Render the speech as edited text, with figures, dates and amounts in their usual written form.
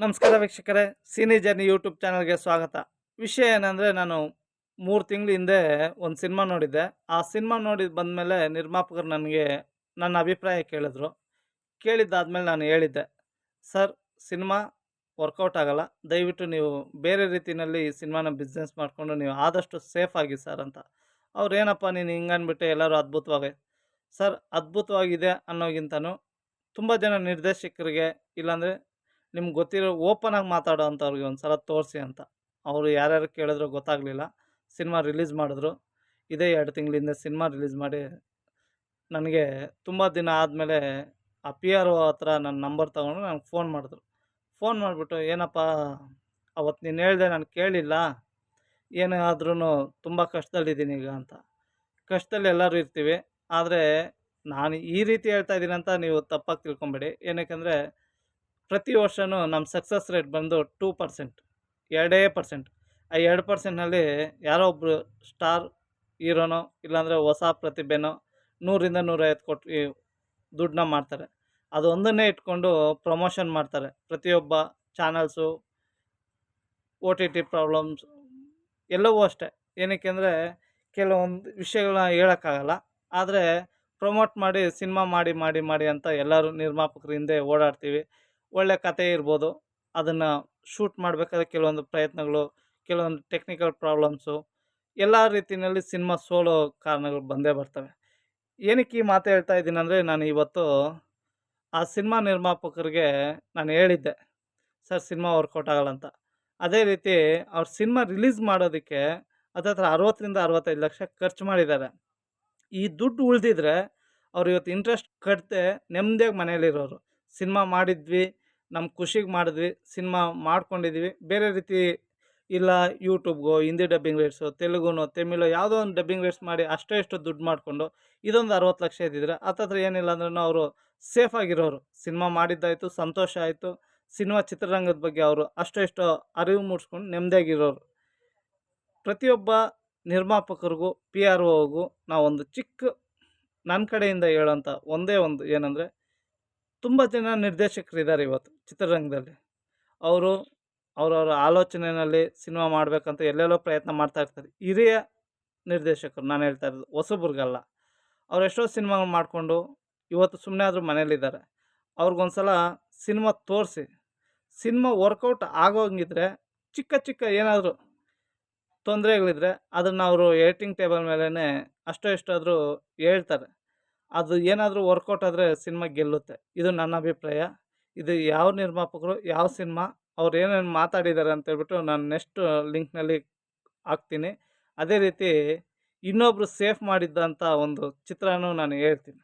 ನಮಸ್ಕಾರ ವೀಕ್ಷಕರೇ, cine journey YouTube ಚಾನಲ್ಗೆ ಸ್ವಾಗತ. ವಿಷಯ ಏನಂದರೆ, ನಾನು 3 ತಿಂಗಳ ಹಿಂದೆ ಒಂದು ಸಿನಿಮಾ ನೋಡಿದ್ದೆ. ಆ ಸಿನಿಮಾ ನೋಡಿ ಬಂದಮೇಲೆ ನಿರ್ಮಾಪಕರು ನನಗೆ ನನ್ನ ಅಭಿಪ್ರಾಯ ಕೇಳಿದ್ರು. ಕೇಳಿದ್ದಾದ್ಮೇಲೆ ನಾನು ಹೇಳಿದ್ದೆ, ಸರ್, ಸಿನಿಮಾ ವರ್ಕೌಟ್ ಆಗಲ್ಲ. ದಯವಿಟ್ಟು ನೀವು ಬೇರೆ ರೀತಿಯಲ್ಲಿ ಈ ಸಿನಿಮಾನ ಬಿಸ್ನೆಸ್ ಮಾಡಿಕೊಂಡು ನೀವು ಆದಷ್ಟು ಸೇಫ್ ಆಗಿ ಸರ್ ಅಂತ. ಅವ್ರು, ಏನಪ್ಪ ನೀನು ಹಿಂಗನ್ಬಿಟ್ಟೆ, ಎಲ್ಲರೂ ಅದ್ಭುತವಾಗಿ. ಸರ್, ಅದ್ಭುತವಾಗಿದೆ ಅನ್ನೋಗಿಂತನೂ ತುಂಬ ಜನ ನಿರ್ದೇಶಕರಿಗೆ, ಇಲ್ಲಾಂದರೆ ನಿಮ್ಗೆ ಗೊತ್ತಿರೋ ಓಪನ್ ಆಗಿ ಮಾತಾಡೋ ಅಂಥವ್ರಿಗೆ ಒಂದು ಸಲ ತೋರಿಸಿ ಅಂತ. ಅವರು ಯಾರ್ಯಾರು ಕೇಳಿದ್ರೋ ಗೊತ್ತಾಗಲಿಲ್ಲ. ಸಿನಿಮಾ ರಿಲೀಸ್ ಮಾಡಿದ್ರು. ಇದೇ 2 ತಿಂಗಳ ಹಿಂದೆ ಸಿನಿಮಾ ರಿಲೀಸ್ ಮಾಡಿ ನನಗೆ ತುಂಬ ದಿನ ಆದಮೇಲೆ ಆ ಪಿ ಆರ್ ಒ ಹತ್ರ ನನ್ನ ನಂಬರ್ ತೊಗೊಂಡು ನನಗೆ ಫೋನ್ ಮಾಡಿದ್ರು. ಫೋನ್ ಮಾಡಿಬಿಟ್ಟು, ಏನಪ್ಪ ಅವತ್ತು ನೀನು ಹೇಳಿದೆ ನಾನು ಕೇಳಿಲ್ಲ, ಏನೇ ಆದ್ರೂ ತುಂಬ ಕಷ್ಟದಲ್ಲಿದ್ದೀನಿ ಈಗ ಅಂತ. ಕಷ್ಟದಲ್ಲಿ ಎಲ್ಲರೂ ಇರ್ತೀವಿ. ಆದರೆ ನಾನು ಈ ರೀತಿ ಹೇಳ್ತಾ ಇದ್ದೀನಿ ಅಂತ ನೀವು ತಪ್ಪಾಗಿ ತಿಳ್ಕೊಬೇಡಿ. ಏನಕ್ಕೆಂದರೆ, ಪ್ರತಿ ವರ್ಷವೂ ನಮ್ಮ ಸಕ್ಸಸ್ ರೇಟ್ ಬಂದು 2%, 2%. ಆ 2%ನಲ್ಲಿ ಯಾರೋ ಒಬ್ಬರು ಸ್ಟಾರ್ ಹೀರೋನೋ ಇಲ್ಲಾಂದರೆ ಹೊಸ ಪ್ರತಿಭೆನೋ 100ರಿಂದ 150 ಕೋಟಿ ದುಡ್ಡನ್ನ ಮಾಡ್ತಾರೆ. ಅದು ಒಂದನ್ನೇ ಇಟ್ಕೊಂಡು ಪ್ರಮೋಷನ್ ಮಾಡ್ತಾರೆ. ಪ್ರತಿಯೊಬ್ಬ channels, O T T problems ಎಲ್ಲವೂ ಅಷ್ಟೇ. ಏನಕ್ಕೆ ಅಂದರೆ, ಕೆಲವೊಂದು ವಿಷಯಗಳನ್ನ ಹೇಳೋಕ್ಕಾಗಲ್ಲ. ಆದರೆ ಪ್ರಮೋಟ್ ಮಾಡಿ ಸಿನಿಮಾ ಮಾಡಿ ಮಾಡಿ ಮಾಡಿ ಅಂತ ಎಲ್ಲರೂ ನಿರ್ಮಾಪಕರ ಹಿಂದೆ ಓಡಾಡ್ತೀವಿ. ಒಳ್ಳೆ ಕತೆ ಇರ್ಬೋದು, ಅದನ್ನು ಶೂಟ್ ಮಾಡಬೇಕಾದ್ರೆ ಕೆಲವೊಂದು ಪ್ರಯತ್ನಗಳು, ಕೆಲವೊಂದು ಟೆಕ್ನಿಕಲ್ ಪ್ರಾಬ್ಲಮ್ಸು, ಎಲ್ಲ ರೀತಿಯಲ್ಲಿ ಸಿನಿಮಾ ಸೋಲೋ ಕಾರಣಗಳು ಬಂದೇ ಬರ್ತವೆ. ಏನಕ್ಕೆ ಈ ಮಾತು ಹೇಳ್ತಾ ಇದ್ದೀನಂದರೆ, ನಾನು ಇವತ್ತು ಆ ಸಿನಿಮಾ ನಿರ್ಮಾಪಕರಿಗೆ ನಾನು ಹೇಳಿದ್ದೆ, ಸರ್, ಸಿನಿಮಾ ವರ್ಕೌಟ್ ಆಗಲ್ಲ ಅಂತ. ಅದೇ ರೀತಿ ಅವ್ರು ಸಿನಿಮಾ ರಿಲೀಸ್ ಮಾಡೋದಕ್ಕೆ ಹತ್ತತ್ರ 60ರಿಂದ 65 ಲಕ್ಷ ಖರ್ಚು ಮಾಡಿದ್ದಾರೆ. ಈ ದುಡ್ಡು ಉಳಿದಿದ್ರೆ ಅವ್ರು ಇವತ್ತು ಇಂಟ್ರೆಸ್ಟ್ ಕಟ್ಟದೆ ನೆಮ್ಮದಿಯಾಗಿ ಮನೇಲಿರೋರು. ಸಿನಿಮಾ ಮಾಡಿದ್ವಿ, ನಮ್ಮ ಖುಷಿಗೆ ಮಾಡಿದ್ವಿ, ಸಿನಿಮಾ ಮಾಡ್ಕೊಂಡಿದ್ದೀವಿ. ಬೇರೆ ರೀತಿ ಇಲ್ಲ, ಯೂಟ್ಯೂಬ್ಗೋ, ಹಿಂದಿ ಡಬ್ಬಿಂಗ್ ರೈಟ್ಸು, ತೆಲುಗುನೋ ತಮಿಳೋ ಯಾವುದೋ ಒಂದು ಡಬ್ಬಿಂಗ್ ರೈಟ್ಸ್ ಮಾಡಿ ಅಷ್ಟೋ ಇಷ್ಟೋ ದುಡ್ಡು ಮಾಡಿಕೊಂಡು ಇದೊಂದು 60 ಲಕ್ಷ ಇದ್ದಿದ್ರೆ ಹತ್ತತ್ರ ಏನಿಲ್ಲ ಅಂದ್ರೂ ಅವರು ಸೇಫಾಗಿರೋರು. ಸಿನಿಮಾ ಮಾಡಿದ್ದಾಯಿತು, ಸಂತೋಷ ಆಯಿತು. ಸಿನಿಮಾ ಚಿತ್ರರಂಗದ ಬಗ್ಗೆ ಅವರು ಅಷ್ಟೋ ಇಷ್ಟೋ ಅರಿವು ಮೂಡಿಸ್ಕೊಂಡು ನೆಮ್ಮದಿಯಾಗಿರೋರು. ಪ್ರತಿಯೊಬ್ಬ ನಿರ್ಮಾಪಕರಿಗೂ, ಪಿ ಆರ್ ಒಗೂ ನಾವೊಂದು ಚಿಕ್ಕ ನನ್ನ ಕಡೆಯಿಂದ ಹೇಳೋಂಥ ಒಂದೇ ಒಂದು ಏನಂದರೆ, ತುಂಬ ಜನ ನಿರ್ದೇಶಕರಿದ್ದಾರೆ ಇವತ್ತು ಚಿತ್ರರಂಗದಲ್ಲಿ. ಅವರು ಅವರವರ ಆಲೋಚನೆಯಲ್ಲಿ ಸಿನಿಮಾ ಮಾಡಬೇಕಂತ ಎಲ್ಲೆಲ್ಲೋ ಪ್ರಯತ್ನ ಮಾಡ್ತಾ ಇರ್ತಾರೆ. ಹಿರಿಯ ನಿರ್ದೇಶಕರು ನಾನು ಹೇಳ್ತಾ ಇರೋದು, ಹೊಸಬ್ರಿಗಲ್ಲ. ಅವ್ರು ಎಷ್ಟೋ ಸಿನಿಮಾಗಳು ಮಾಡಿಕೊಂಡು ಇವತ್ತು ಸುಮ್ಮನೆ ಆದರೂ ಮನೇಲಿದ್ದಾರೆ. ಅವ್ರಿಗೊಂದು ಸಲ ಸಿನಿಮಾ ತೋರಿಸಿ, ಸಿನಿಮಾ ವರ್ಕೌಟ್ ಆಗೋಂಗಿದ್ರೆ, ಚಿಕ್ಕ ಚಿಕ್ಕ ಏನಾದರೂ ತೊಂದರೆಗಳಿದ್ರೆ ಅದನ್ನು ಅವರು ಎಡಿಟಿಂಗ್ ಟೇಬಲ್ ಮೇಲೇ ಅಷ್ಟೋ ಇಷ್ಟಾದರೂ ಹೇಳ್ತಾರೆ. ಅದು ಏನಾದರೂ ವರ್ಕೌಟ್ ಆದರೆ ಸಿನಿಮಾ ಗೆಲ್ಲುತ್ತೆ. ಇದು ನನ್ನ ಅಭಿಪ್ರಾಯ. ಇದು ಯಾವ ನಿರ್ಮಾಪಕರು, ಯಾವ ಸಿನಿಮಾ, ಅವ್ರು ಏನೇನು ಮಾತಾಡಿದ್ದಾರೆ ಅಂತೇಳ್ಬಿಟ್ಟು ನಾನು ನೆಕ್ಸ್ಟ್ ಲಿಂಕ್ನಲ್ಲಿ ಹಾಕ್ತೀನಿ. ಅದೇ ರೀತಿ ಇನ್ನೊಬ್ಬರು ಸೇಫ್ ಮಾಡಿದ್ದಂಥ ಒಂದು ಚಿತ್ರನೂ ನಾನು ಹೇಳ್ತೀನಿ.